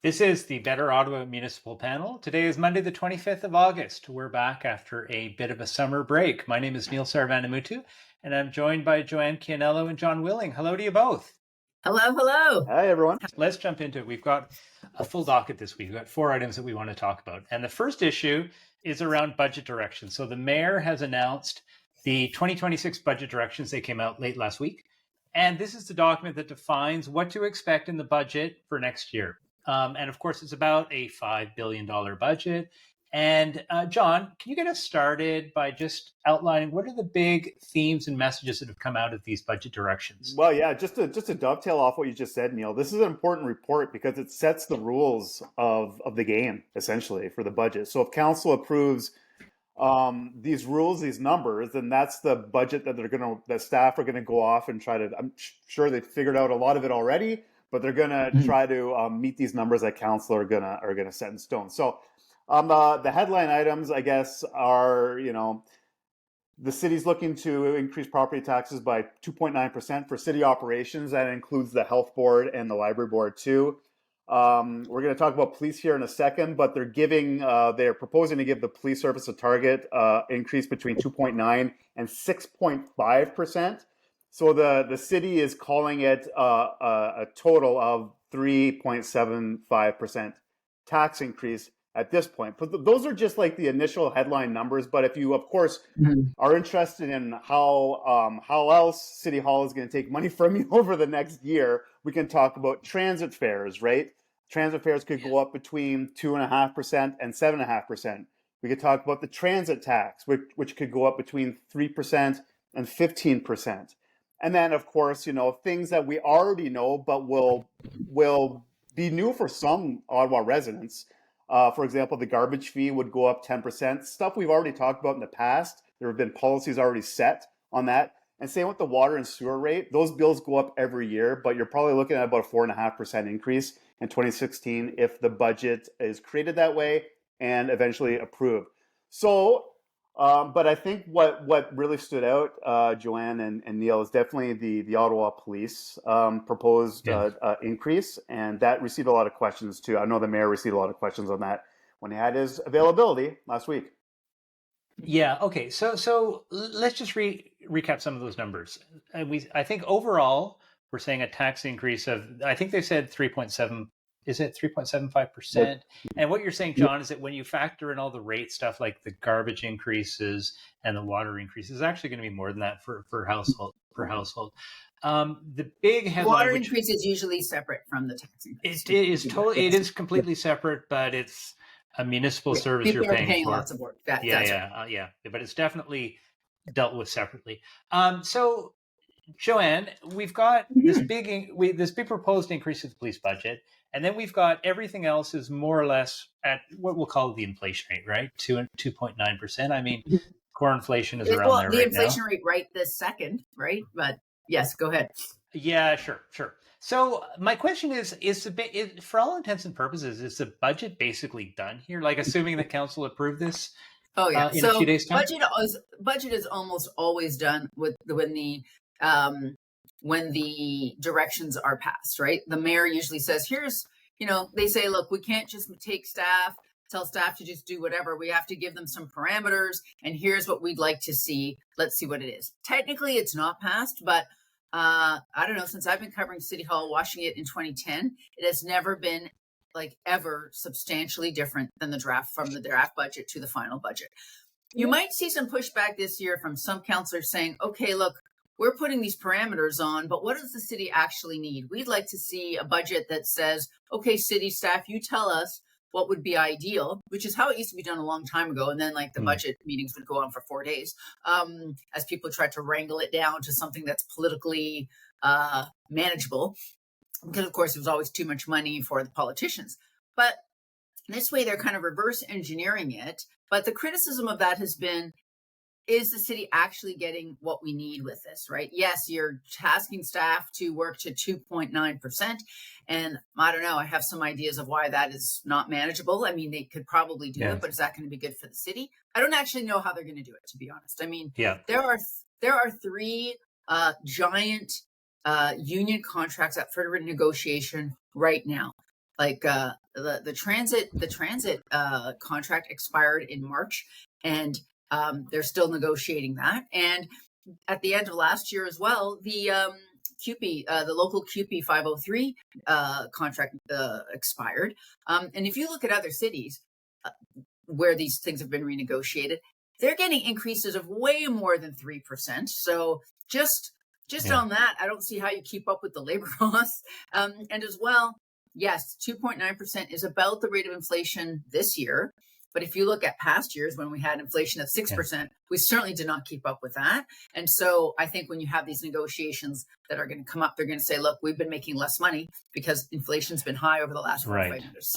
This is the Better Ottawa Municipal Panel. Today is Monday, the 25th of August. We're back after a bit of a summer break. My name is Neil Sarvanamutu, and I'm joined by Joanne Chianello and John Willing. Hello to you both. Hello, hello. Hi, everyone. Let's jump into it. We've got a full docket this week. We've got 4 items that we want to talk about. And the first issue is around budget direction. So the mayor has announced the 2026 budget directions. They came out late last week. And this is the document that defines what to expect in the budget for next year. And of course, it's about a $5 billion budget. And John, can you get us started by just outlining what are the big themes and messages that have come out of these budget directions? Well, yeah, just to dovetail off what you just said, Neil, this is an important report because it sets the rules of the game, essentially, for the budget. So if council approves these rules, these numbers, then that's the budget that the staff are going to go off and try to, I'm sure they've figured out a lot of it already, but they're going to try to meet these numbers that council are going to set in stone. So the headline items, I guess, are, the city's looking to increase property taxes by 2.9% for city operations. That includes the health board and the library board too. We're going to talk about police here in a second, but they're proposing to give the police service a target increase between 2.9 and 6.5%. So the city is calling it a total of 3.75% tax increase at this point. But those are just like the initial headline numbers. But if you, of course, are interested in how else City Hall is going to take money from you over the next year, we can talk about transit fares, right? Transit fares could go up between 2.5% and 7.5%. We could talk about the transit tax, which could go up between 3% and 15%. And then, of course, things that we already know, but will be new for some Ottawa residents. For example, the garbage fee would go up 10%. Stuff we've already talked about in the past. There have been policies already set on that. And same with the water and sewer rate. Those bills go up every year, but you're probably looking at about a 4.5% increase in 2016 if the budget is created that way and eventually approved. So, but I think what really stood out, Joanne and Neil, is definitely the Ottawa Police proposed increase, and that received a lot of questions too. I know the mayor received a lot of questions on that when he had his availability last week. Yeah. Okay. So let's just recap some of those numbers. I think overall we're saying a tax increase of, I think they said 3.7. Is it 3.75%? And what you're saying, John, is that when you factor in all the rate stuff like the garbage increases and the water increases, it's actually going to be more than that for household. The big headline, water increase is usually separate from the tax increase. It is completely separate, but it's a municipal service People you're are paying for. lots of work. But it's definitely dealt with separately. So, Joanne, we've got this big proposed increase of the police budget, and then we've got everything else is more or less at what we'll call the inflation rate, right? 2.9%. I mean, core inflation is around there right now. The inflation rate right this second, right? But yes, go ahead. Yeah, sure. So my question is for all intents and purposes, is the budget basically done here? Like, assuming the council approved this? Oh yeah. In a few days' time? Budget is almost always done when the directions are passed, right? The mayor usually says, here's, they say, look, we can't just tell staff to just do whatever. We have to give them some parameters, and here's what we'd like to see. Let's see what it is. Technically, it's not passed, but I don't know, since I've been covering City Hall, watching it in 2010, it has never been ever substantially different than the draft budget to the final budget. You might see some pushback this year from some councillors saying, okay, look, we're putting these parameters on, but what does the city actually need? We'd like to see a budget that says, okay, city staff, you tell us what would be ideal, which is how it used to be done a long time ago. And then the budget meetings would go on for 4 days as people tried to wrangle it down to something that's politically manageable. Because, of course, it was always too much money for the politicians. But this way, they're kind of reverse engineering it. But the criticism of that has been, is the city actually getting what we need with this, right? Yes, you're tasking staff to work to 2.9%. And I don't know, I have some ideas of why that is not manageable. I mean, they could probably do it, but is that going to be good for the city? I don't actually know how they're going to do it, to be honest. I mean, there are 3 giant union contracts up for negotiation right now. Like the transit contract expired in March, and they're still negotiating that. And at the end of last year as well, the CUPE, the local CUPE 503 contract expired. And if you look at other cities where these things have been renegotiated, they're getting increases of way more than 3%. So just on that, I don't see how you keep up with the labor costs. And as well, yes, 2.9% is about the rate of inflation this year. But if you look at past years when we had inflation of 6%, we certainly did not keep up with that. And so I think when you have these negotiations that are going to come up, they're going to say, look, we've been making less money because inflation's been high over the last 4 or 5 years.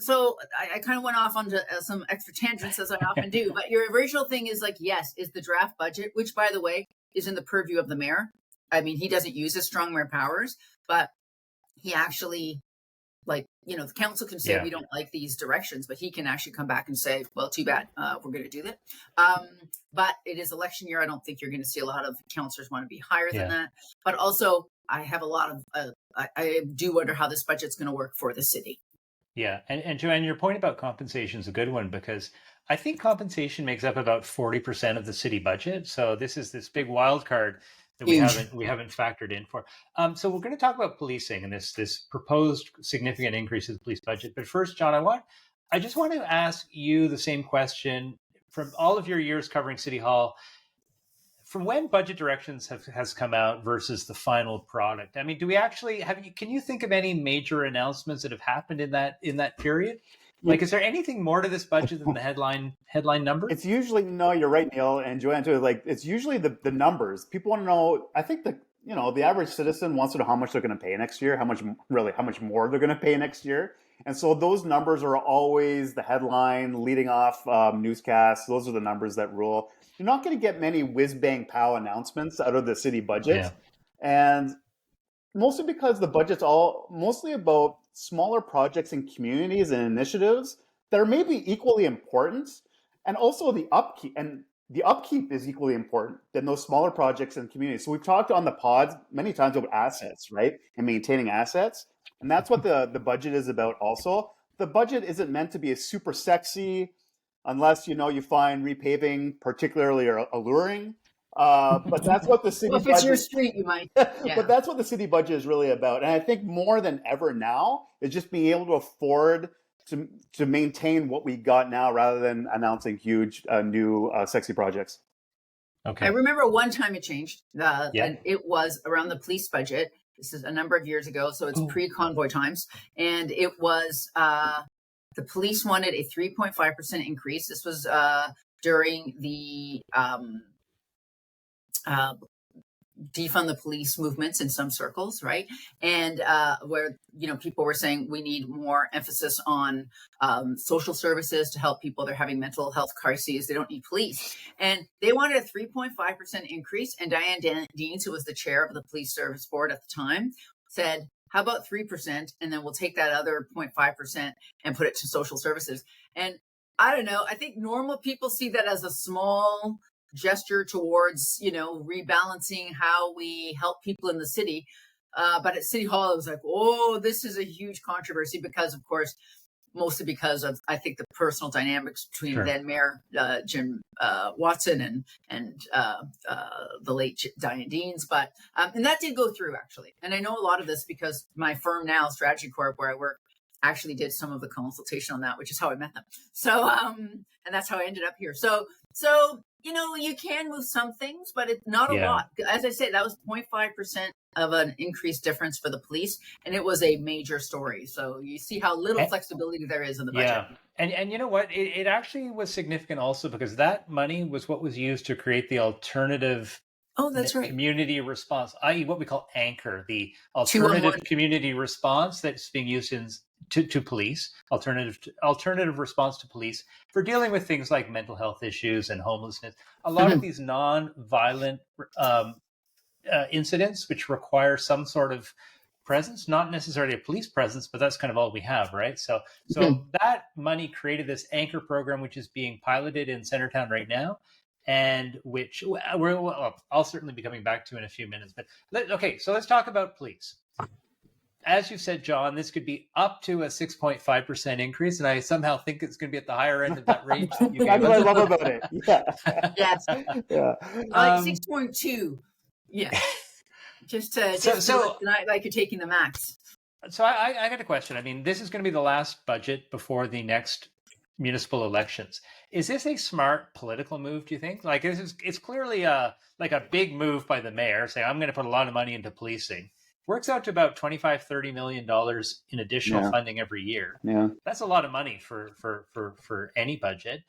So I kind of went off onto some extra tangents, as I often do. But your original thing is like, yes, is the draft budget, which, by the way, is in the purview of the mayor. I mean, he doesn't use his strong mayor powers, but he actually, like, you know, the council can say we don't like these directions, but he can actually come back and say, well, too bad, we're going to do that. But it is election year. I don't think you're going to see a lot of councillors want to be higher than that. But also, I have a lot of, I do wonder how this budget's going to work for the city. Yeah. And Joanne, your point about compensation is a good one, because I think compensation makes up about 40% of the city budget. So this is this big wild card that we haven't factored in for. So we're going to talk about policing and this proposed significant increase in the police budget. But first, John, I just want to ask you the same question from all of your years covering City Hall. From when budget directions has come out versus the final product, I mean, do we actually can you think of any major announcements that have happened in that period? Like, is there anything more to this budget than the headline number? It's usually, no, you're right, Neil and Joanne too. Like, it's usually the numbers. People want to know. I think the average citizen wants to know how much they're going to pay next year, how much more they're going to pay next year. And so those numbers are always the headline leading off newscasts. Those are the numbers that rule. You're not going to get many whiz bang pow announcements out of the city budget. And mostly because the budget's mostly about smaller projects and communities and initiatives that are maybe equally important. And also the upkeep is equally important than those smaller projects and communities. So we've talked on the pods many times about assets, right? And maintaining assets. And that's what the budget is about also. The budget isn't meant to be a super sexy, unless, you find repaving particularly alluring. But that's what the city budget... Well, if it's your street, you might. Yeah. But that's what the city budget is really about. And I think more than ever now is just being able to afford to maintain what we got now rather than announcing huge new sexy projects. Okay. I remember one time it changed, and it was around the police budget. This is a number of years ago, so it's pre-convoy times. And it was, the police wanted a 3.5% increase. This was during the defund the police movements in some circles, right? And where, people were saying we need more emphasis on social services to help people. They're having mental health crises. They don't need police. And they wanted a 3.5% increase. And Diane Deans, who was the chair of the police service board at the time, said, how about 3%? And then we'll take that other 0.5% and put it to social services. And I don't know, I think normal people see that as a small gesture towards, rebalancing how we help people in the city. But at City Hall, it was like, oh, this is a huge controversy because, of course, mostly because of, I think, the personal dynamics between then Mayor Jim Watson and the late Diane Deans. But and that did go through, actually. And I know a lot of this because my firm now, Strategy Corp, where I work, actually did some of the consultation on that, which is how I met them. So, and that's how I ended up here. So you can move some things, but it's not a lot. As I say, that was 0.5% of an increased difference for the police, and it was a major story. So you see how little flexibility there is in the budget. Yeah, and you know what? It actually was significant also because that money was what was used to create the alternative community response, i.e. what we call ANCHOR, the alternative community response that's being used to police, alternative response to police for dealing with things like mental health issues and homelessness. A lot of these non-violent incidents which require some sort of presence, not necessarily a police presence, but that's kind of all we have, right? So that money created this ANCHOR program, which is being piloted in Centertown right now, and which I'll certainly be coming back to in a few minutes. But so let's talk about police. as you said, John, this could be up to a 6.5% increase, and I somehow think it's going to be at the higher end of that range that you That's gave what I us. love about it. Yeah. Yes. Yeah. I like 6.2. Yeah. Just like you're taking the max. So I got a question. I mean, this is going to be the last budget before the next municipal elections. Is this a smart political move, do you think? Like, it's clearly a big move by the mayor saying, I'm going to put a lot of money into policing. Works out to about $25-30 million in additional funding every year. Yeah. That's a lot of money for any budget.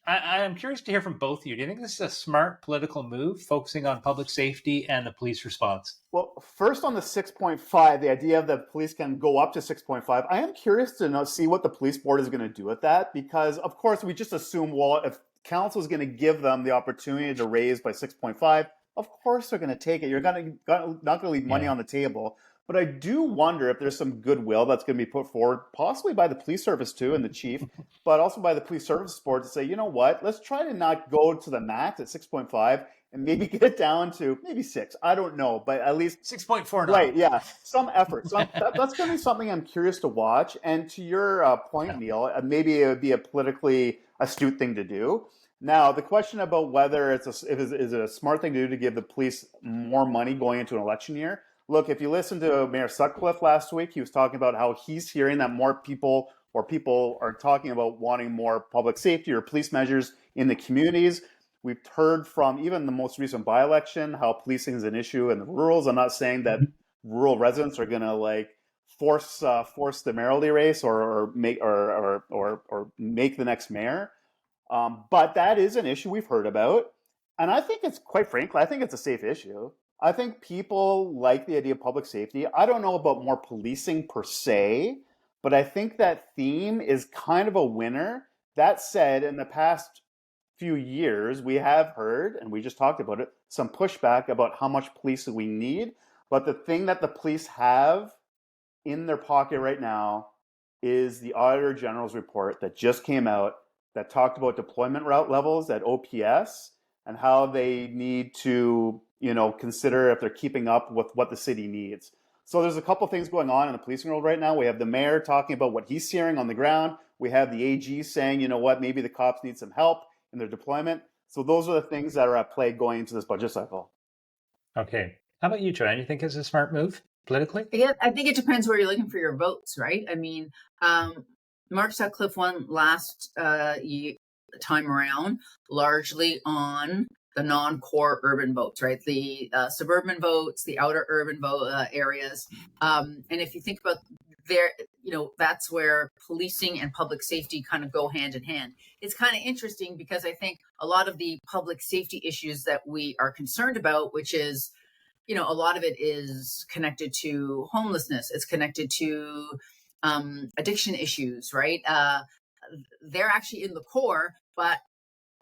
I'm curious to hear from both of you. Do you think this is a smart political move, focusing on public safety and the police response? Well, first on the 6.5, the idea that police can go up to 6.5, I am curious to see what the police board is going to do with that, because of course we just assume, well, if council is going to give them the opportunity to raise by 6.5, of course they're going to take it. You're not going to leave money on the table. But I do wonder if there's some goodwill that's going to be put forward, possibly by the police service too, and the chief, but also by the police service board to say, you know what, let's try to not go to the max at 6.5 and maybe get it down to maybe 6. I don't know, but at least 6.4. Right, yeah, some effort. So that's going to be something I'm curious to watch. And to your point, Neil, maybe it would be a politically astute thing to do. Now, the question about whether is it a smart thing to do to give the police more money going into an election year. Look, if you listen to Mayor Sutcliffe last week, he was talking about how he's hearing that more people are talking about wanting more public safety or police measures in the communities. We've heard from even the most recent by-election how policing is an issue in the rurals. I'm not saying that rural residents are going to force the mayoralty race or make the next mayor, but that is an issue we've heard about, and I think it's, quite frankly, I think it's a safe issue. I think people like the idea of public safety. I don't know about more policing per se, but I think that theme is kind of a winner. That said, in the past few years, we have heard, and we just talked about it, some pushback about how much police we need. But the thing that the police have in their pocket right now is the Auditor General's report that just came out that talked about deployment route levels at OPS and how they need to consider if they're keeping up with what the city needs. So there's a couple things going on in the policing world right now. We have the mayor talking about what he's hearing on the ground. We have the AG saying, you know what, maybe the cops need some help in their deployment. So those are the things that are at play going into this budget cycle. Okay. How about you, Joanne? You think it's a smart move politically? Yeah, I think it depends where you're looking for your votes, right? I mean, Mark Sutcliffe won last time around largely on the non-core urban votes, right? The suburban votes, the outer urban areas. And if you think about there, that's where policing and public safety kind of go hand in hand. It's kind of interesting because I think a lot of the public safety issues that we are concerned about, which is, a lot of it is connected to homelessness. It's connected to addiction issues, right? They're actually in the core, but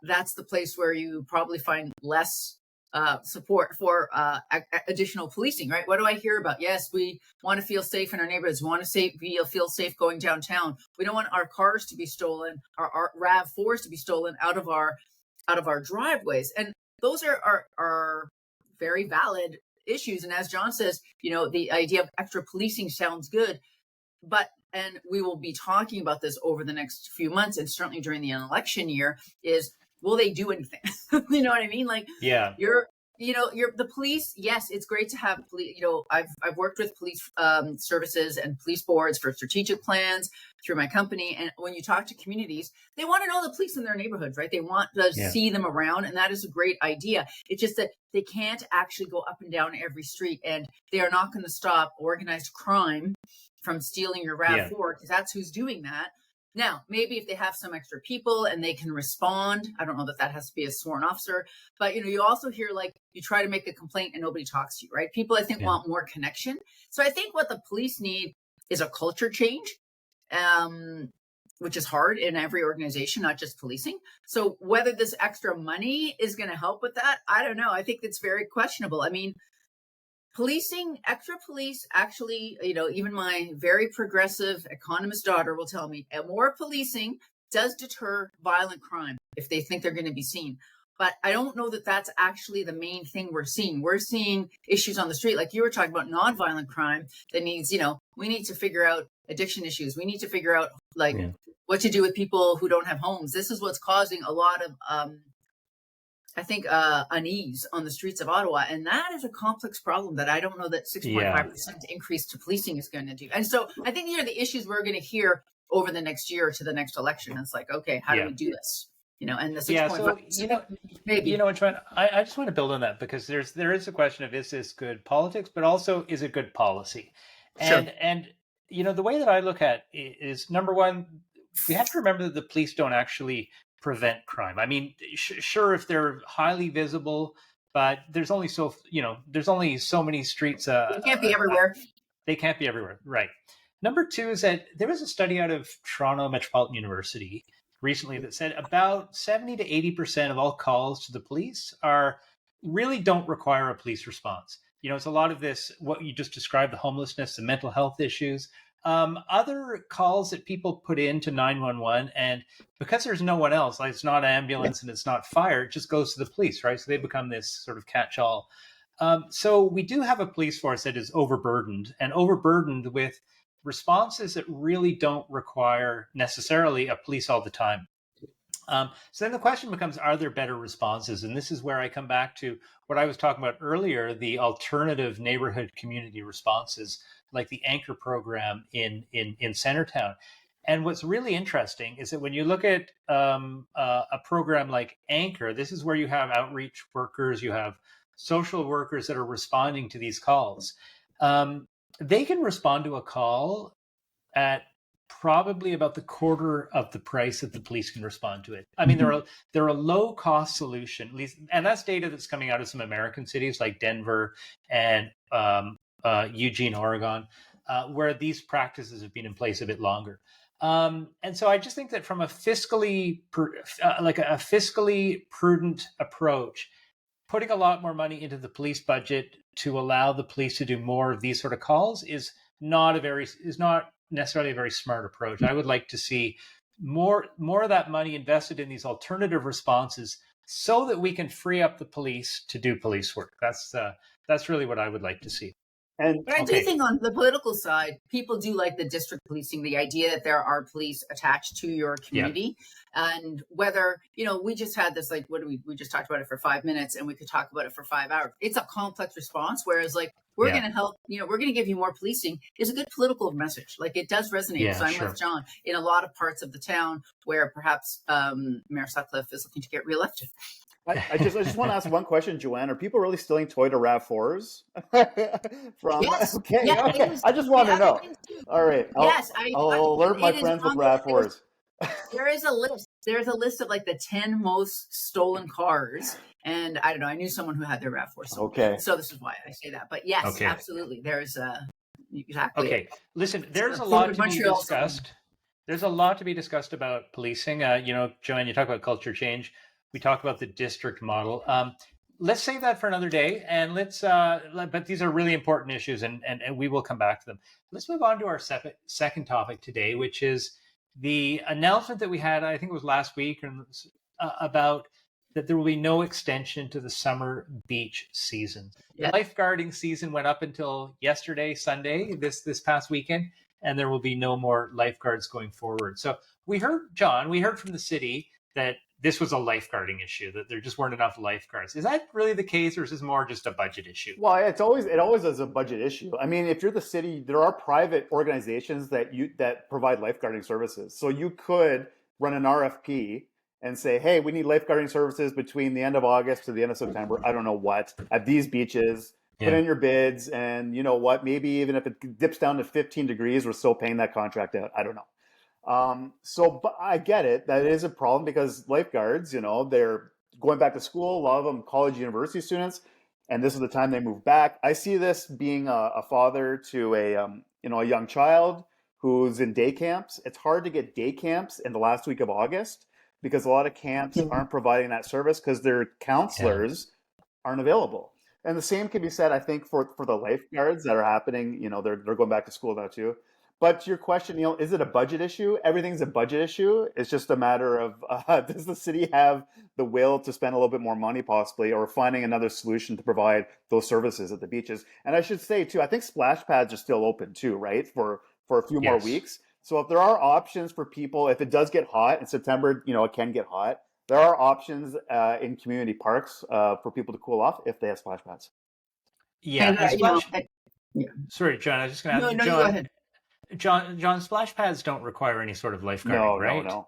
that's the place where you probably find less support for additional policing, right? What do I hear about? Yes, we want to feel safe in our neighborhoods. We want to feel safe going downtown. We don't want our cars to be stolen, our RAV4s to be stolen out of our driveways. And those are very valid issues. And as John says, the idea of extra policing sounds good, and we will be talking about this over the next few months, and certainly during the election year, is will they do anything? You know what I mean? You're the police. Yes, it's great to have police. I've worked with police services and police boards for strategic plans through my company. And when you talk to communities, they want to know the police in their neighborhoods, right? They want to see them around, and that is a great idea. It's just that they can't actually go up and down every street, and they are not going to stop organized crime from stealing your RAV4 because that's who's doing that. Now, maybe if they have some extra people and they can respond, I don't know that has to be a sworn officer, but you also hear you try to make a complaint and nobody talks to you, right? People, I think, want more connection. So I think what the police need is a culture change, which is hard in every organization, not just policing. So whether this extra money is going to help with that, I don't know. I think it's very questionable. I mean, extra police, actually, even my very progressive economist daughter will tell me more policing does deter violent crime if they think they're going to be seen. But I don't know that that's actually the main thing we're seeing. We're seeing issues on the street, like you were talking about, nonviolent crime that needs, we need to figure out addiction issues. We need to figure out what to do with people who don't have homes. This is what's causing a lot of, I think, unease on the streets of Ottawa. And that is a complex problem that I don't know that 6.5% increase to policing is going to do. And so I think these are the issues we're going to hear over the next year to the next election. It's like, okay, how do we do this? And the 6.5%, maybe. Joanne, I just want to build on that, because there is a question of, is this good politics, but also, is it good policy? And the way that I look at it is, number one, we have to remember that the police don't actually prevent crime. I mean, sure, if they're highly visible, but there's only so many streets. They can't be everywhere. They can't be everywhere, right? Number two is that there was a study out of Toronto Metropolitan University recently that said about 70 to 80% of all calls to the police really don't require a police response. It's a lot of this, what you just described, the homelessness, the mental health issues, other calls that people put into 911, and because there's no one else, like it's not ambulance and it's not fire, it just goes to the police, right? So they become this sort of catch-all. So we do have a police force that is overburdened with responses that really don't require necessarily a police all the time. So then the question becomes, are there better responses? And this is where I come back to what I was talking about earlier, the alternative neighborhood community responses, like the Anchor program in Centertown. And what's really interesting is that when you look at a program like Anchor, this is where you have outreach workers, you have social workers that are responding to these calls. They can respond to a call at probably about the quarter of the price that the police can respond to it. I mean, they're a low cost solution, at least, and that's data that's coming out of some American cities like Denver and Eugene, Oregon, where these practices have been in place a bit longer. And so I just think that from a fiscally prudent approach, putting a lot more money into the police budget to allow the police to do more of these sort of calls is not necessarily a very smart approach. I would like to see more of that money invested in these alternative responses so that we can free up the police to do police work. That's really what I would like to see. But I do think on the political side, people do like the district policing, the idea that there are police attached to your community. And whether, we just had this, like, we just talked about it for 5 minutes and we could talk about it for 5 hours. It's a complex response. Whereas like, we're going to help, we're going to give you more policing is a good political message. Like it does resonate. So I'm with Jon in a lot of parts of the town where perhaps Mayor Sutcliffe is looking to get reelected. I just want to ask one question, Joanne. Are people really stealing Toyota RAV4s? Yes. Okay. Yeah, okay. I just want to know. All right. I'll alert my friends with RAV4s. There is a list. There's a list of like the 10 most stolen cars. And I don't know. I knew someone who had their RAV4 stolen. Okay. So this is why I say that. But yes, absolutely. There's exactly. Okay. Listen, there's a lot to be discussed. There's a lot to be discussed about policing. Joanne, you talk about culture change. We talk about the district model. Let's save that for another day, and but these are really important issues, and we will come back to them. Let's move on to our second topic today, which is the announcement that we had, I think it was last week, about that there will be no extension to the summer beach season. The lifeguarding season went up until yesterday, Sunday, this past weekend, and there will be no more lifeguards going forward. So we heard from the city that this was a lifeguarding issue, that there just weren't enough lifeguards. Is that really the case, or is this more just a budget issue? Well, it always is a budget issue. I mean, if you're the city, there are private organizations that provide lifeguarding services. So you could run an RFP and say, hey, we need lifeguarding services between the end of August to the end of September. I don't know what, at these beaches. Put in your bids, and you know what? Maybe even if it dips down to 15 degrees, we're still paying that contract out. I don't know. But I get it. That is a problem because lifeguards, they're going back to school. A lot of them college, university students, and this is the time they move back. I see this being a father to a young child who's in day camps. It's hard to get day camps in the last week of August because a lot of camps aren't providing that service because their counselors aren't available. And the same can be said, I think, for the lifeguards that are happening. They're going back to school now too. But to your question, Neil, is it a budget issue? Everything's a budget issue. It's just a matter of does the city have the will to spend a little bit more money possibly, or finding another solution to provide those services at the beaches? And I should say too, I think splash pads are still open too, right? For a few more weeks. So if there are options for people, if it does get hot in September, it can get hot. There are options in community parks for people to cool off if they have splash pads. Yeah. Yeah. Sorry, John, I was just going to ask. No, you go ahead. John, splash pads don't require any sort of lifeguarding, right? No.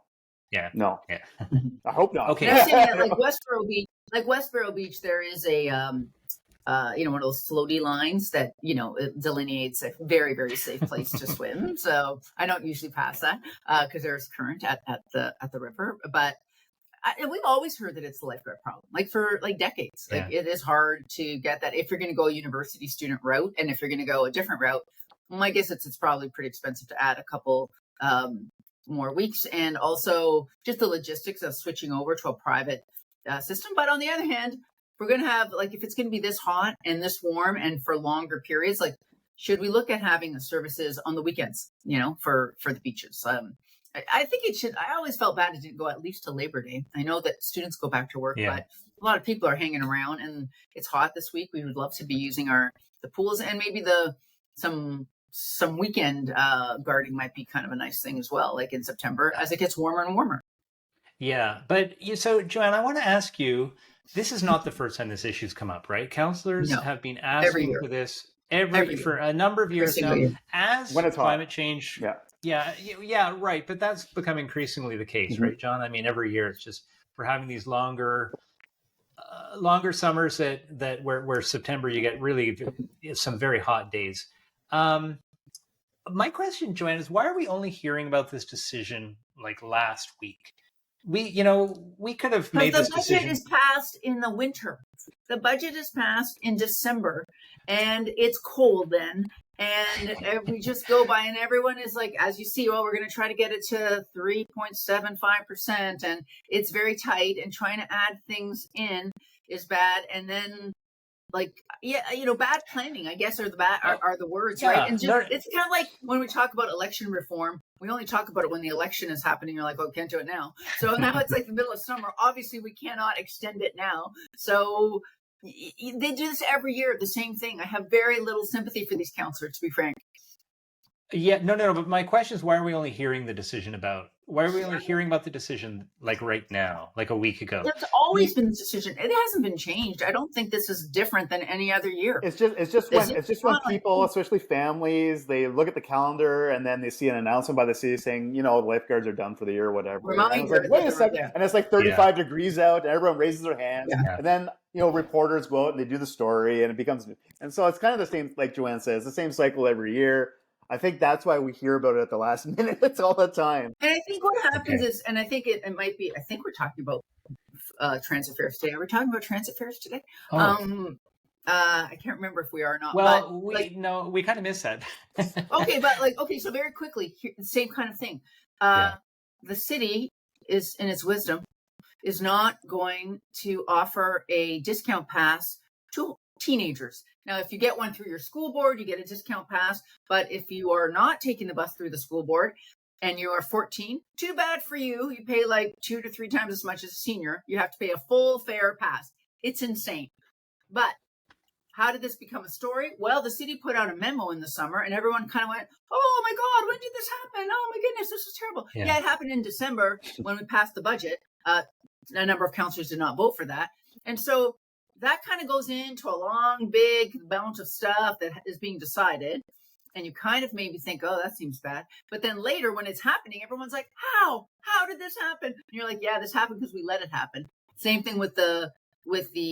Yeah. No. Yeah. I hope not. Okay. Like Westboro Beach, there is a one of those floaty lines that it delineates a very, very safe place to swim. So I don't usually pass that because there's current at the river. But we've always heard that it's the lifeguard problem, like for decades. Yeah. It is hard to get that if you're going to go a university student route, and if you're going to go a different route. My guess it's probably pretty expensive to add a couple more weeks, and also just the logistics of switching over to a private system. But on the other hand, we're going to have if it's going to be this hot and this warm and for longer periods, should we look at having the services on the weekends? For the beaches. I think it should. I always felt bad it didn't go at least to Labor Day. I know that students go back to work, but a lot of people are hanging around, and it's hot this week. We would love to be using the pools, and maybe some weekend guarding might be kind of a nice thing as well, like in September as it gets warmer and warmer. Yeah, but so Joanne, I want to ask you, this is not the first time this issu's come up, right? Councillors have been asking for this for a number of years now. As climate change, right, but that's become increasingly the case, right, John? I mean, every year it's just we're having these longer summers that where September you get really some very hot days. My question, Joanne, is why are we only hearing about this decision last week? We could have made this decision. The budget is passed in the winter. The budget is passed in December, and it's cold then. And we just go by, and everyone is as you see, we're going to try to get it to 3.75%, and it's very tight. And trying to add things in is bad. And then bad planning, I guess, are the words, right? And it's kind of like when we talk about election reform, we only talk about it when the election is happening. You're like, oh, can't do it now. So now it's the middle of summer. Obviously, we cannot extend it now. So they do this every year, the same thing. I have very little sympathy for these councillors, to be frank. Yeah, no. But my question is, why are we only hearing the decision why are we only hearing about the decision right now, a week ago? There's always been this decision. It hasn't been changed. I don't think this is different than any other year. It's just when people, especially families, they look at the calendar and then they see an announcement by the city saying, the lifeguards are done for the year or whatever. And wait a second. And it's 35 degrees out and everyone raises their hands. Yeah. And then, reporters go out and they do the story and it becomes, and so it's kind of the same, like Joanne says, the same cycle every year. I think that's why we hear about it at the last minute. It's all the time. And I think what happens is, and I think it might be, I think we're talking about transit fares today. Are we talking about transit fares today? Oh. I can't remember if we are or not. Well, we kind of missed that. Okay, but so very quickly, the same kind of thing. The city is, in its wisdom, is not going to offer a discount pass to teenagers. Now, if you get one through your school board, you get a discount pass. But if you are not taking the bus through the school board and you are 14, too bad for you. You pay 2 to 3 times as much as a senior. You have to pay a full fare pass. It's insane. But how did this become a story? Well, the city put out a memo in the summer and everyone kind of went, oh my God, when did this happen? Oh my goodness, this is terrible. Yeah, it happened in December when we passed the budget. A number of councillors did not vote for that. And so that kind of goes into a long, big amount of stuff that is being decided. And you kind of maybe think, oh, that seems bad. But then later when it's happening, everyone's like, how? How did this happen? And you're like, yeah, this happened because we let it happen. Same thing with the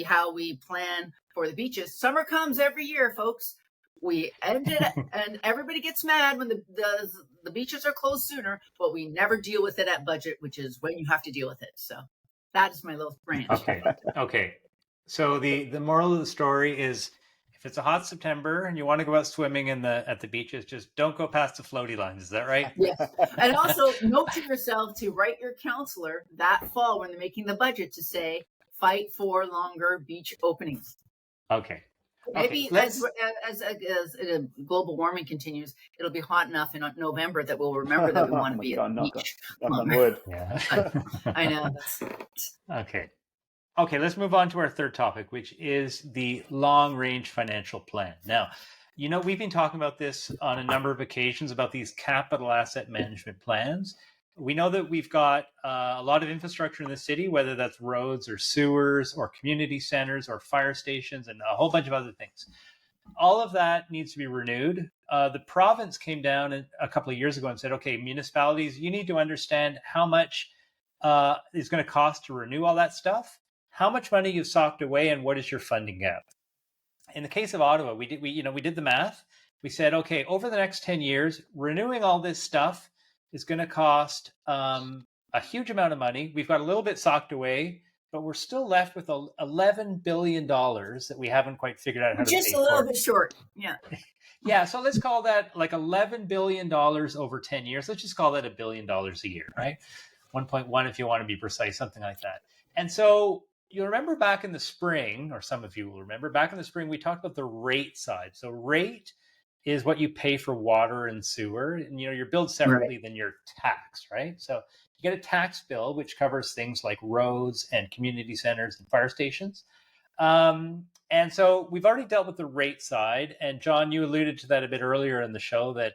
how we plan for the beaches. Summer comes every year, folks. We end it and everybody gets mad when the beaches are closed sooner, but we never deal with it at budget, which is when you have to deal with it. So that is my little rant. Okay. So the moral of the story is, if it's a hot September and you want to go out swimming at the beaches, just don't go past the floaty lines. Is that right? Yes. And also note to yourself to write your counselor that fall when they're making the budget to say, fight for longer beach openings. Okay. Okay, Maybe as global warming continues, it'll be hot enough in November that we'll remember that we want Oh to my be at God, the beach knock on longer. wood. Yeah. I know. Okay. Okay, let's move on to our third topic, which is the long range financial plan. Now, we've been talking about this on a number of occasions about these capital asset management plans. We know that we've got a lot of infrastructure in the city, whether that's roads or sewers or community centers or fire stations and a whole bunch of other things. All of that needs to be renewed. The province came down a couple of years ago and said, okay, municipalities, you need to understand how much is going to cost to renew all that stuff, how much money you've socked away, and what is your funding gap. In the case of Ottawa, we did the math. We said, okay, over the next 10 years, renewing all this stuff is going to cost a huge amount of money. We've got a little bit socked away, but we're still left with $11 billion that we haven't quite figured out how to pay for. Just a little bit short. Yeah. Yeah, so let's call that like $11 billion over 10 years. Let's just call that $1 billion a year, right? 1.1 if you want to be precise, something like that. And so you'll remember back in the spring, or some of you will remember, back in the spring, we talked about the rate side. So rate is what you pay for water and sewer, and you're billed separately than your tax, right? So you get a tax bill, which covers things like roads and community centers and fire stations. And so we've already dealt with the rate side. And Jon, you alluded to that a bit earlier in the show, that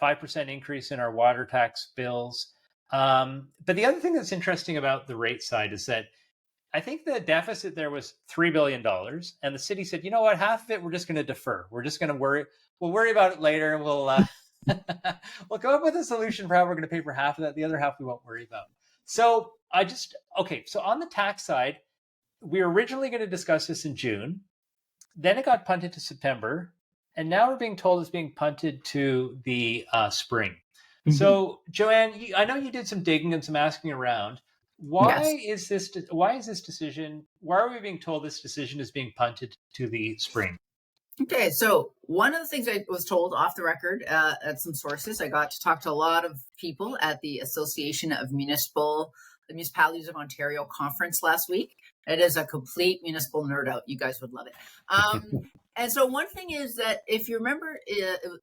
5% increase in our water tax bills. But the other thing that's interesting about the rate side is that I think the deficit there was $3 billion. And the city said, you know what, half of it, we're just going to defer. We're just going to worry. We'll worry about it later. And we'll come up with a solution for how we're going to pay for half of that. The other half we won't worry about. So so on the tax side, we were originally going to discuss this in June. Then it got punted to September. And now we're being told it's being punted to the spring. Mm-hmm. So, Joanne, I know you did some digging and some asking around. Why is this decision? Why are we being told this decision is being punted to the spring? Okay, so one of the things I was told off the record at some sources, I got to talk to a lot of people at the Association of Municipalities of Ontario conference last week. It is a complete municipal nerd out. You guys would love it. And so one thing is that if you remember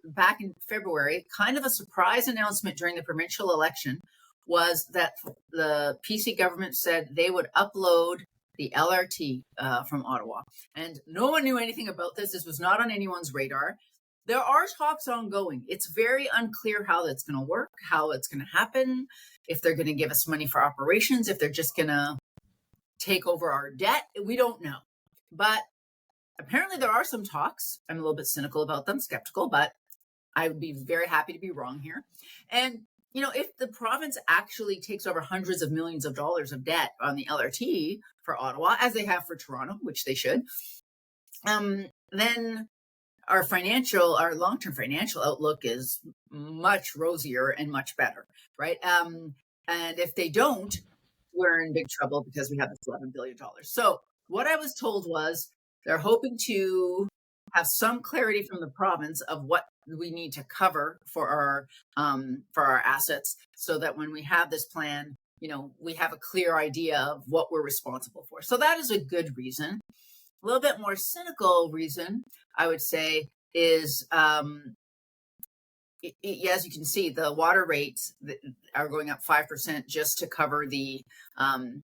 back in February, kind of a surprise announcement during the provincial election was that the PC government said they would upload the LRT from Ottawa. And no one knew anything about this. This was not on anyone's radar. There are talks ongoing. It's very unclear how that's going to work, how it's going to happen, if they're going to give us money for operations, if they're just going to take over our debt. We don't know. But apparently there are some talks. I'm a little bit cynical about them, skeptical, but I would be very happy to be wrong here. And if the province actually takes over hundreds of millions of dollars of debt on the LRT for Ottawa, as they have for Toronto, which they should, then our long-term financial outlook is much rosier and much better, right? And if they don't, we're in big trouble because we have this $11 billion. So what I was told was they're hoping to have some clarity from the province of what we need to cover for our assets, so that when we have this plan, we have a clear idea of what we're responsible for. So that is a good reason. A little bit more cynical reason, I would say, is as you can see, the water rates are going up 5% just to cover the on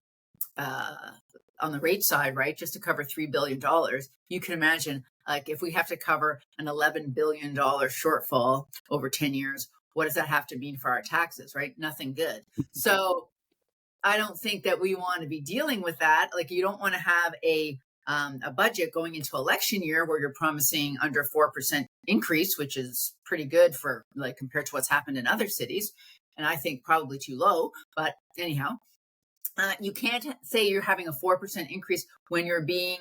the rate side, right? Just to cover $3 billion. You can imagine, like, if we have to cover an $11 billion shortfall over 10 years, what does that have to mean for our taxes, right? Nothing good. So I don't think that we want to be dealing with that. Like, you don't want to have a budget going into election year where you're promising under 4% increase, which is pretty good for, like, compared to what's happened in other cities. And I think probably too low, but anyhow. You can't say you're having a 4% increase when you're being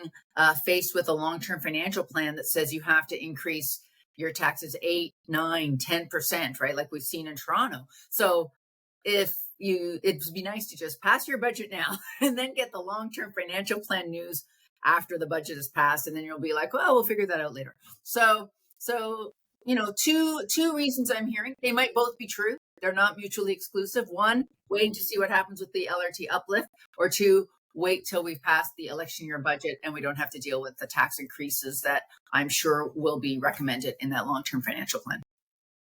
faced with a long-term financial plan that says you have to increase your taxes 8, 9, 10%, right? Like we've seen in Toronto. So it'd be nice to just pass your budget now and then get the long-term financial plan news after the budget is passed. And then you'll be like, well, we'll figure that out later. So two reasons I'm hearing. They might both be true. They're not mutually exclusive. One, waiting to see what happens with the LRT uplift, or two, wait till we've passed the election year budget and we don't have to deal with the tax increases that I'm sure will be recommended in that long-term financial plan.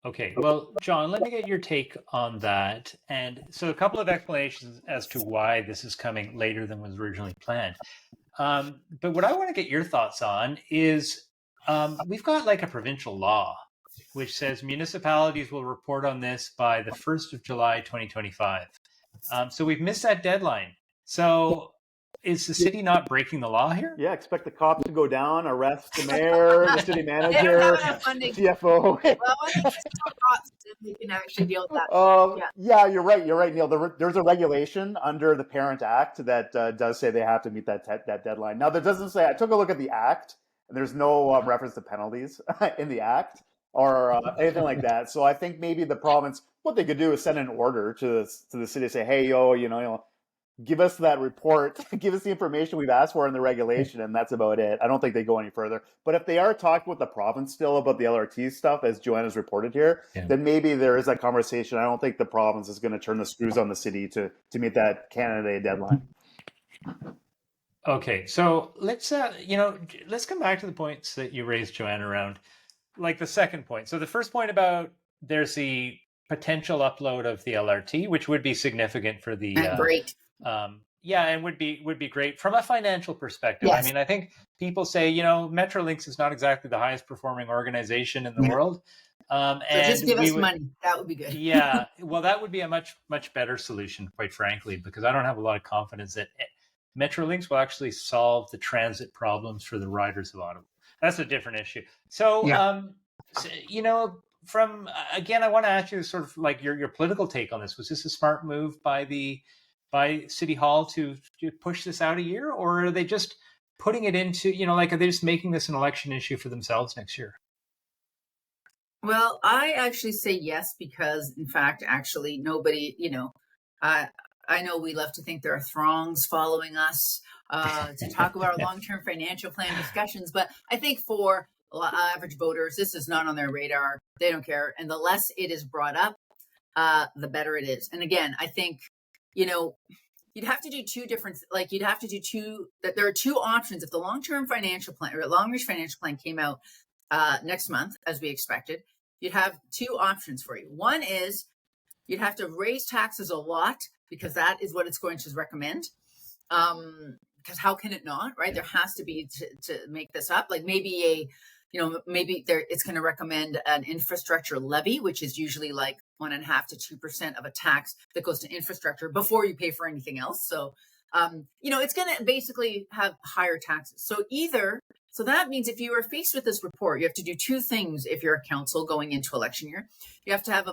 Okay, well, Jon, let me get your take on that. And so a couple of explanations as to why this is coming later than was originally planned. But what I want to get your thoughts on is we've got like a provincial law which says municipalities will report on this by the 1st of July, 2025. So we've missed that deadline. So is the city not breaking the law here? Yeah, expect the cops to go down, arrest the mayor, the city manager, They don't have enough funding. CFO. Well, I think it's still costs if we can actually deal with that. Yeah, you're right. You're right, Neil. There's a regulation under the Parent Act that does say they have to meet that deadline. Now, that doesn't say. I took a look at the Act, and there's no reference to penalties in the Act or anything like that. So I think maybe the province, what they could do is send an order to the city, say, hey, give us that report, give us the information we've asked for in the regulation, and that's about it. I don't think they go any further. But if they are talking with the province still about the LRT stuff, as Joanne has reported here, then maybe there is that conversation. I don't think the province is going to turn the screws on the city to meet that Canada Day deadline. Okay, so let's come back to the points that you raised, Joanne, around like the second point. So the first point about there's the potential upload of the LRT, which would be significant for the great. And would be great from a financial perspective. Yes. I mean, I think people say, Metrolinx is not exactly the highest performing organization in the world. And just give us money. That would be good. Yeah. Well, that would be a much, much better solution, quite frankly, because I don't have a lot of confidence that Metrolinx will actually solve the transit problems for the riders of Ottawa. That's a different issue. So, from again, I want to ask you sort of like your political take on this. Was this a smart move by City Hall to push this out a year, or are they just putting it into, are they just making this an election issue for themselves next year? Well, I actually say yes, because in fact, actually nobody, I know we love to think there are throngs following us to talk about our long-term financial plan discussions, but I think for average voters, this is not on their radar. They don't care. And the less it is brought up, the better it is. And again, I think, you'd have to do there are two options. If the long-term financial plan or long-range financial plan came out next month, as we expected, you'd have two options for you. One is you'd have to raise taxes a lot, because that is what it's going to recommend. Because how can it not, right? There has to be to make this up. Like maybe it's going to recommend an infrastructure levy, which is usually like 1.5% to 2% of a tax that goes to infrastructure before you pay for anything else. So, it's going to basically have higher taxes. So that means if you are faced with this report, you have to do two things. If you're a council going into election year, you have to have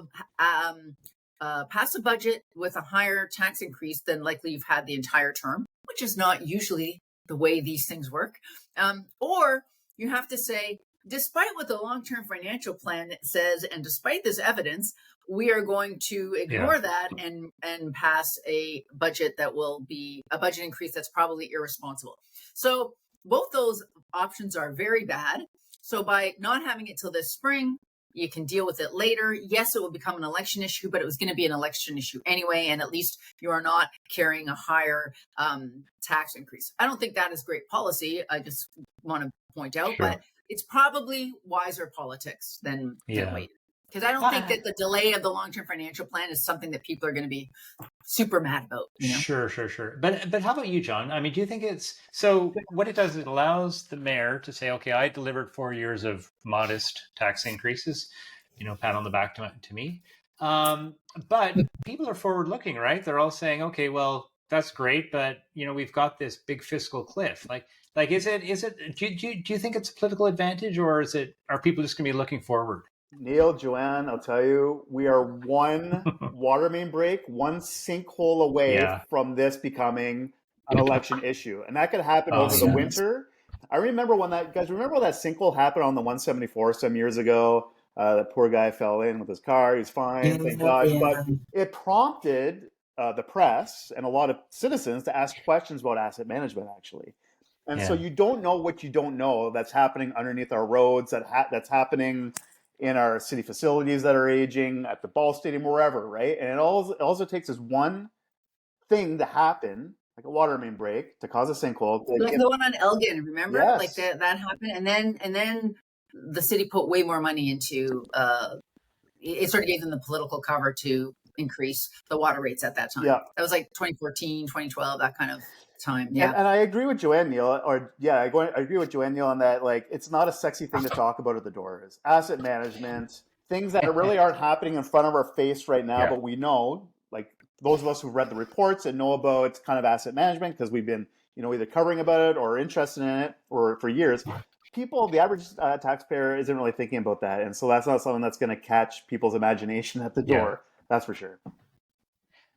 pass a budget with a higher tax increase than likely you've had the entire term, which is not usually the way these things work. Or you have to say, despite what the long-term financial plan says, and despite this evidence, we are going to ignore that and pass a budget that will be a budget increase that's probably irresponsible. So both those options are very bad. So by not having it till this spring, you can deal with it later. Yes, it will become an election issue, but it was going to be an election issue anyway. And at least you are not carrying a higher tax increase. I don't think that is great policy. I just want to point out, but it's probably wiser politics than wait. Because I don't think that the delay of the long-term financial plan is something that people are going to be super mad about. Sure. But how about you, Jon? I mean, do you think so what it does is it allows the mayor to say, okay, I delivered 4 years of modest tax increases, pat on the back to me. But people are forward looking, right? They're all saying, okay, well, that's great, but we've got this big fiscal cliff. Like, is it, do you think it's a political advantage, or are people just going to be looking forward? Neil, Joanne, I'll tell you, we are one water main break, one sinkhole away from this becoming an election issue. And that could happen over the winter. I remember when that sinkhole happened on the 174 some years ago. That poor guy fell in with his car. He's fine, thank God. But it prompted the press and a lot of citizens to ask questions about asset management, actually. And so you don't know what you don't know that's happening underneath our roads, that's happening in our city facilities that are aging, at the ball stadium, wherever, right? And all it takes is one thing to happen, like a water main break to cause a sinkhole. Like the one on Elgin, remember? Yes. Like that happened, and then the city put way more money into. It sort of gave them the political cover to increase the water rates at that time. Yeah. That was like 2014, 2012, that kind of time. Yeah. And I agree with Joanne, Neil, I agree with Joanne, Neil, on that. Like, it's not a sexy thing to talk about at the door. It's asset management, things that really aren't happening in front of our face right now, but we know, like those of us who've read the reports and know about kind of asset management because we've been, either covering about it or interested in it or for years. The average taxpayer isn't really thinking about that. And so that's not something that's going to catch people's imagination at the door. That's for sure.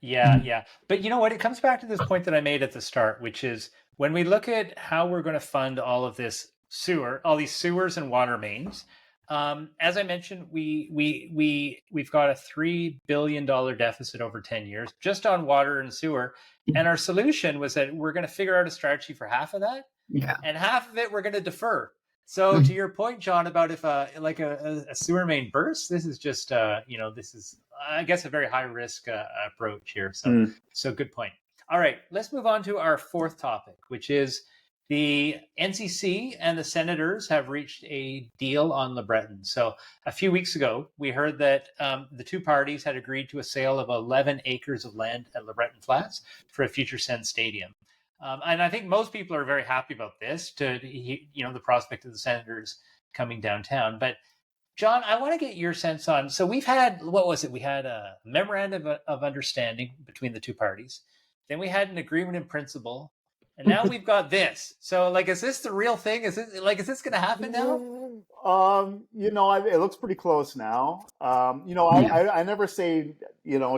Yeah. But you know what? It comes back to this point that I made at the start, which is when we look at how we're going to fund all of this all these sewers and water mains, as I mentioned, we've got a $3 billion deficit over 10 years just on water and sewer. And our solution was that we're going to figure out a strategy for half of that. Yeah. And half of it we're going to defer. So to your point, John, about if a sewer main bursts, this is just this is, I guess, a very high risk approach here. So good point. All right, let's move on to our fourth topic, which is the NCC and the Senators have reached a deal on LeBreton. So a few weeks ago, we heard that the two parties had agreed to a sale of 11 acres of land at LeBreton Flats for a future Sens stadium. And I think most people are very happy about this, the prospect of the Senators coming downtown. But John, I want to get your sense on, so we've had, we had a memorandum of understanding between the two parties. Then we had an agreement in principle. And now we've got this. So, is this the real thing? Is this going to happen now? It looks pretty close now. I never say,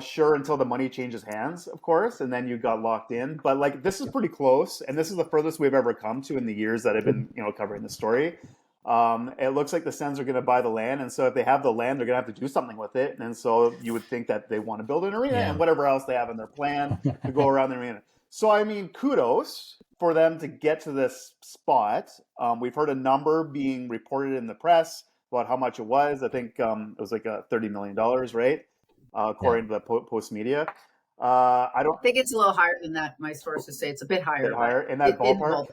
sure until the money changes hands, of course, and then you got locked in. But this is pretty close, and this is the furthest we've ever come to in the years that I've been, covering the story. It looks like the Sens are going to buy the land, and so if they have the land, they're going to have to do something with it. And so you would think that they want to build an arena and whatever else they have in their plan to go around the arena. So, kudos for them to get to this spot. We've heard a number being reported in the press about how much it was. I think it was like $30 million, right? According to the Post media. I think it's a little higher than that. My sources say it's a bit higher. In that ballpark?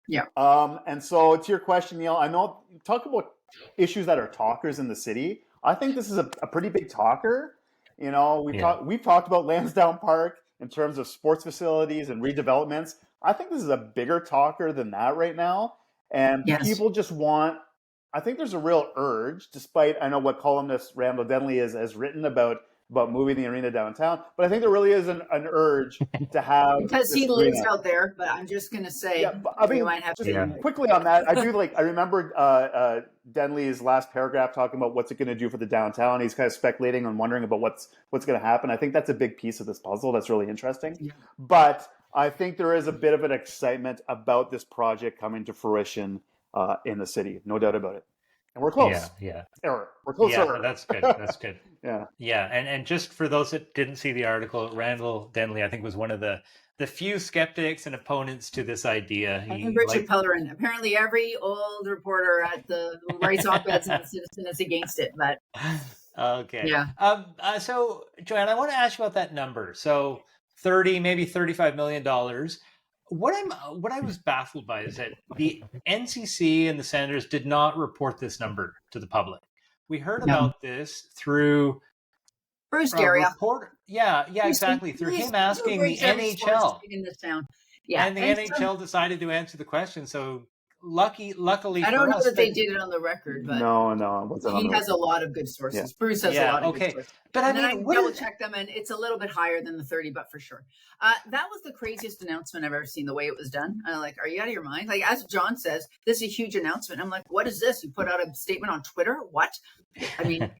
Yeah. And so to your question, Neil, I know, talk about issues that are talkers in the city. I think this is a pretty big talker. We've talked about Lansdowne Park in terms of sports facilities and redevelopments. I think this is a bigger talker than that right now. And people just I think there's a real urge, despite I know what columnist Randall Denley has written about moving the arena downtown, but I think there really is an urge to have because he lives out there. But I'm just going to say, quickly on that, I remember Denley's last paragraph talking about what's it going to do for the downtown. He's kind of speculating and wondering about what's going to happen. I think that's a big piece of this puzzle that's really interesting. Yeah. But I think there is a bit of an excitement about this project coming to fruition in the city, no doubt about it. And we're close. We're close. Yeah, that's good. That's good. Yeah. And just for those that didn't see the article, Randall Denley, I think, was one of the few skeptics and opponents to this idea. And Richard Pellerin. Apparently, every old reporter at the rights op-eds in the Citizen is against it. But okay. Yeah. So, Joanne, I want to ask you about that number. So, $30, maybe $35 million. What I was baffled by is that the NCC and the Senators did not report this number to the public. We heard about this through Bruce Daria. Exactly. Through him asking the NHL. In this town. Yeah. And the NHL decided to answer the question. So luckily, I don't know that they did it on the record, but no, he has a lot of good sources. Yeah. Bruce has a lot of good sources. But I double check them, and it's a little bit higher than the 30, but for sure. That was the craziest announcement I've ever seen. The way it was done, are you out of your mind? Like as John says, this is a huge announcement. I'm like, what is this? You put out a statement on Twitter? What? I mean.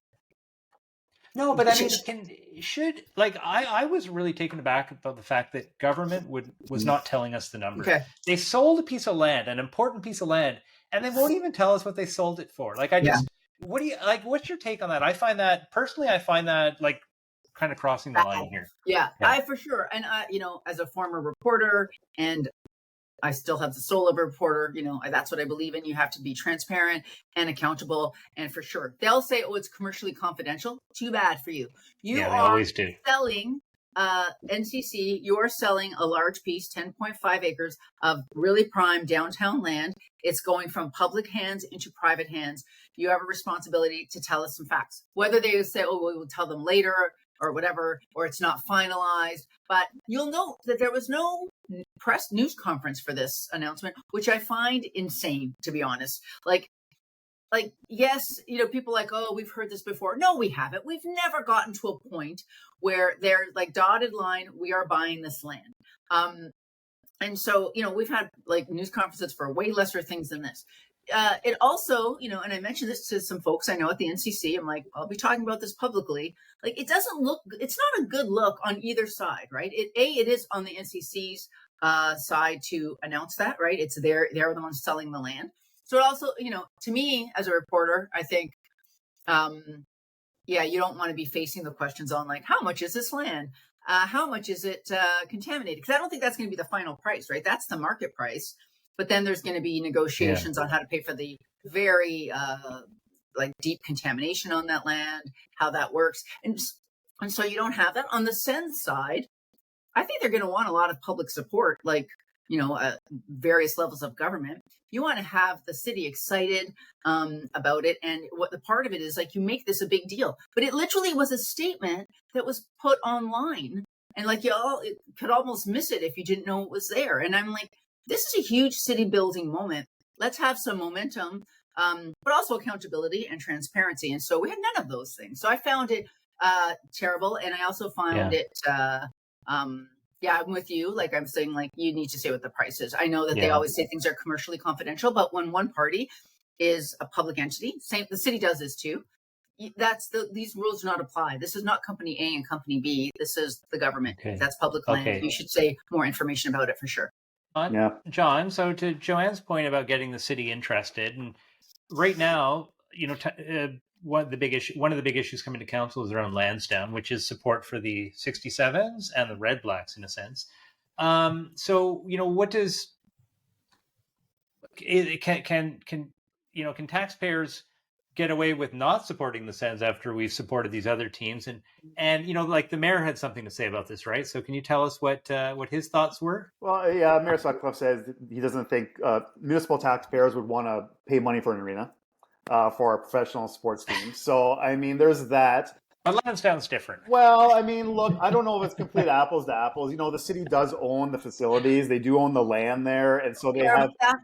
No, but I mean, I was really taken aback about the fact that government was not telling us the number. Okay. They sold a piece of land, an important piece of land, and they won't even tell us what they sold it for. What do you what's your take on that? I find that kind of crossing the line here. Yeah, I for sure. And as a former reporter, and I still have the soul of a reporter, that's what I believe in. You have to be transparent and accountable. And for sure, they'll say, oh, it's commercially confidential. Too bad for you. You are always do. selling NCC, you're selling a large piece, 10.5 acres of really prime downtown land. It's going from public hands into private hands. You have a responsibility to tell us some facts. Whether they say, oh, we will tell them later or whatever, or it's not finalized. But you'll note that there was no press news conference for this announcement, which I find insane, to be honest. Like, yes, people like, oh, we've heard this before. No, we haven't. We've never gotten to a point where they're like dotted line, we are buying this land. And so, we've had like news conferences for way lesser things than this. It also, and I mentioned this to some folks I know at the NCC. I'm like, I'll be talking about this publicly. Like, it doesn't look, it's not a good look on either side, right? It is on the NCC's side to announce that, right? It's they're the ones selling the land. So it also, to me as a reporter, I think, you don't want to be facing the questions on like, how much is this land? How much is it contaminated? Because I don't think that's going to be the final price, right? That's the market price. But then there's going to be negotiations on how to pay for the very deep contamination on that land, how that works. And so you don't have that. On the Sens side, I think they're going to want a lot of public support, like, various levels of government. You want to have the city excited about it. And what the part of it is, like, you make this a big deal. But it literally was a statement that was put online. And like, it could almost miss it if you didn't know it was there. And I'm like, this is a huge city building moment. Let's have some momentum, but also accountability and transparency. And so we had none of those things. So I found it terrible. And I also found it, I'm with you. Like I'm saying, like, you need to say what the price is. I know that they always say things are commercially confidential, but when one party is a public entity, the city does this too. These rules do not apply. This is not company A and company B. This is the government. Okay. That's public land. You should say more information about it for sure. Jon, so to Joanne's point about getting the city interested, and right now, one of the big issues coming to council is around Lansdowne, which is support for the 67s and the Red Blacks in a sense. So what does can taxpayers get away with not supporting the Sens after we've supported these other teams? And like the mayor had something to say about this, right? So can you tell us what his thoughts were? Well, Mayor Sutcliffe says he doesn't think municipal taxpayers would want to pay money for an arena for a professional sports team. So, I mean, there's that. But Lansdowne's different. Well, I mean, look, I don't know if it's complete apples to apples. The city does own the facilities. They do own the land there. And so they have... That,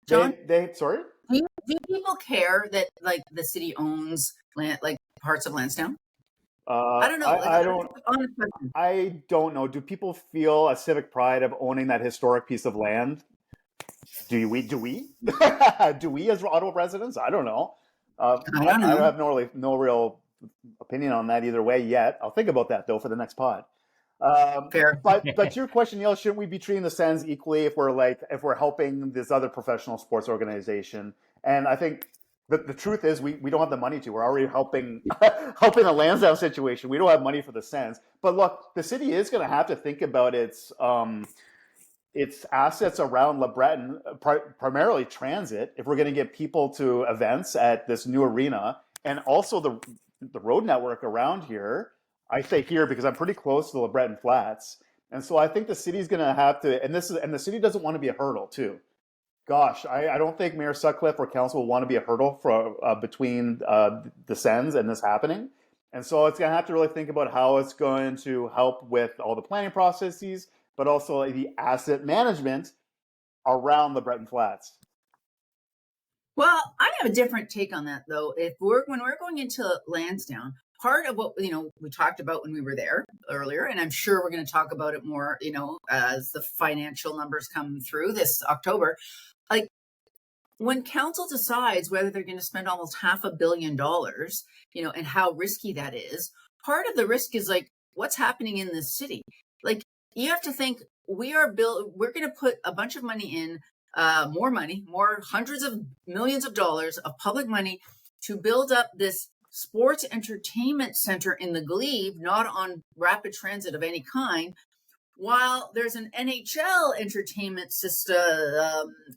Jon? Sorry? Do people care that like the city owns land, like parts of Lansdowne? I don't know. I don't know. Do people feel a civic pride of owning that historic piece of land? Do we? Do we as Ottawa residents? I don't know. I have no real opinion on that either way yet. I'll think about that though for the next pod. Fair. But to your question, Neil, shouldn't we be treating the Sens equally if we're helping this other professional sports organization? And I think the truth is we don't have the money to. We're already helping the Lansdowne situation. We don't have money for the Sens. But look, the city is going to have to think about its assets around LeBreton, primarily transit, if we're going to get people to events at this new arena, and also the road network around here. I say here because I'm pretty close to the LeBreton Flats. And so I think the city's going to have to, and the city doesn't want to be a hurdle too. Gosh, I don't think Mayor Sutcliffe or council will want to be a hurdle for between the Sens and this happening. And so it's going to have to really think about how it's going to help with all the planning processes, but also the asset management around the LeBreton Flats. Well, I have a different take on that though. When we're going into Lansdowne, part of what we talked about when we were there earlier, and I'm sure we're going to talk about it more, as the financial numbers come through this October. Like when council decides whether they're going to spend almost $500 million, and how risky that is, part of the risk is like what's happening in this city. Like you have to think we're going to put a bunch of money in, more hundreds of millions of dollars of public money to build up this sports entertainment center in the glebe, not on rapid transit of any kind, while there's an NHL entertainment system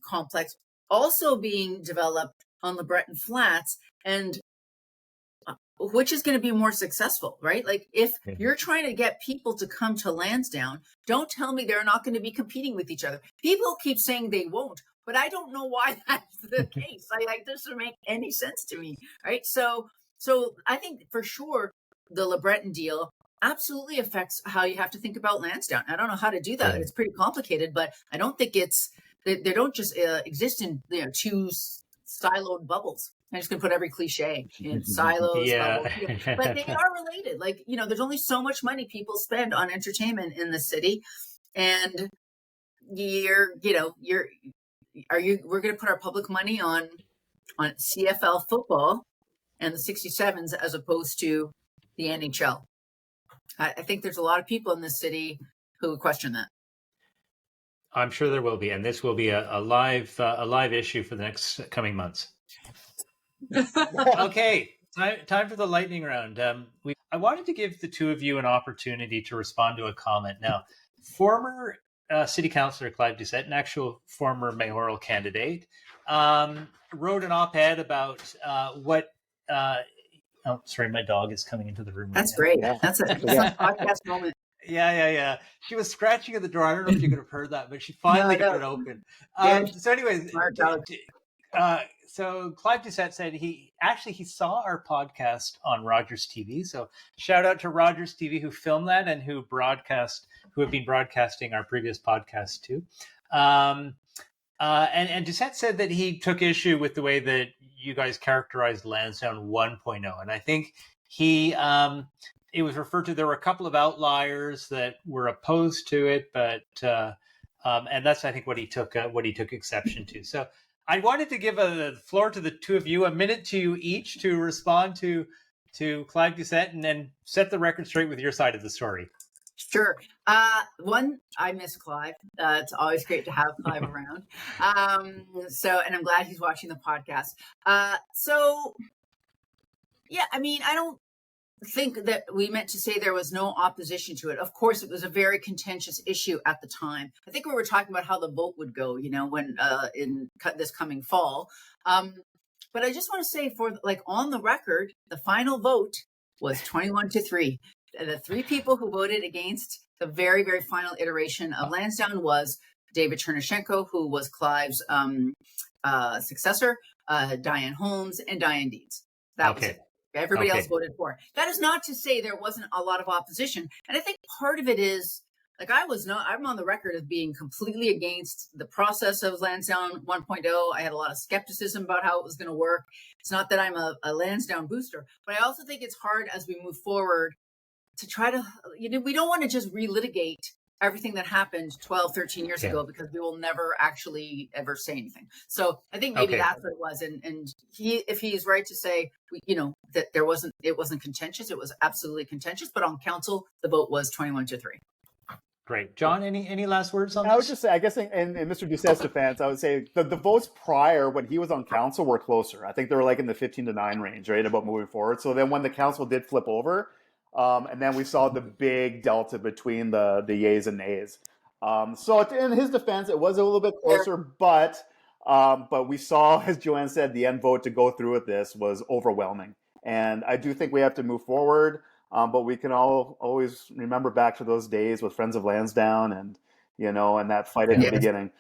complex also being developed on LeBreton Flats. And which is going to be more successful, right? Like if you're trying to get people to come to Lansdowne, don't tell me they're not going to be competing with each other. People keep saying they won't, but I don't know why that's the case. Like this doesn't make any sense to me, right? So I think for sure the LeBreton deal absolutely affects how you have to think about Lansdowne. I don't know how to do that. It's pretty complicated, but I don't think they don't just exist in two siloed bubbles. I'm just going to put every cliche in silos, bubbles, but they are related. Like, there's only so much money people spend on entertainment in the city. And we're going to put our public money on CFL football and the 67s as opposed to the NHL. I think there's a lot of people in this city who would question that. I'm sure there will be, and this will be a live issue for the next coming months. Okay, time for the lightning round. I wanted to give the two of you an opportunity to respond to a comment. Now, former City Councillor Clive Doucette, an actual former mayoral candidate, wrote an op-ed about what. Oh, sorry, my dog is coming into the room. That's great. Yeah. That's a podcast moment. Yeah. She was scratching at the door. I don't know if you could have heard that, but she finally got it open. So anyways, so Clive Doucette said he saw our podcast on Rogers TV. So shout out to Rogers TV who filmed that and who have been broadcasting our previous podcast too. And Doucette said that he took issue with the way that you guys characterized Lansdowne 1.0. And I think it was referred to, there were a couple of outliers that were opposed to it, but and that's, I think, what he took exception to. So I wanted to give the floor to the two of you, a minute to you each to respond to Clive Doucette and then set the record straight with your side of the story. Sure. One, I miss Clive. It's always great to have Clive around. And I'm glad he's watching the podcast. I don't think that we meant to say there was no opposition to it. Of course, it was a very contentious issue at the time. I think we were talking about how the vote would go, when in this coming fall. But I just want to say, on the record, the final vote was 21-3. The three people who voted against the very, very final iteration of Lansdowne was David Chernyshenko, who was Clive's successor, Diane Holmes, and Diane Deeds. That was it. Everybody else voted for it. That is not to say there wasn't a lot of opposition. And I think part of it is, I'm on the record of being completely against the process of Lansdowne 1.0. I had a lot of skepticism about how it was going to work. It's not that I'm a Lansdowne booster, but I also think it's hard as we move forward to try to, we don't want to just relitigate everything that happened 12, 13 years ago, because we will never actually ever say anything. So I think maybe that's what it was. And if he's right to say, that it wasn't contentious, it was absolutely contentious, but on council, the vote was 21-3. Great. John, any last words on this? I would just say, I guess, in Mr. Doucette's defense, I would say the votes prior, when he was on council, were closer. I think they were in the 15-9 range, right, about moving forward. So then when the council did flip over, and then we saw the big delta between the yays and nays. So in his defense, it was a little bit closer, but we saw, as Joanne said, the end vote to go through with this was overwhelming. And I do think we have to move forward, but we can always remember back to those days with Friends of Lansdowne and that fight at the beginning.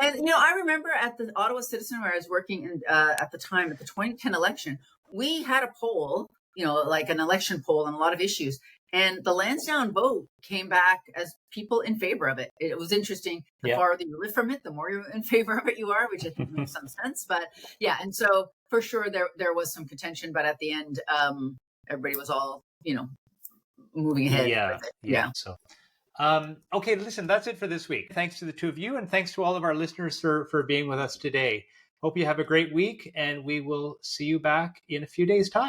And, I remember at the Ottawa Citizen, where I was working at the time, at the 2010 election, we had a poll, an election poll on a lot of issues. And the Lansdowne vote came back as people in favor of it. It was interesting. The farther you live from it, the more you're in favor of it you are, which I think makes some sense. But and so for sure there was some contention, but at the end, everybody was all, moving ahead. So, okay, listen, that's it for this week. Thanks to the two of you, and thanks to all of our listeners for being with us today. Hope you have a great week, and we will see you back in a few days' time.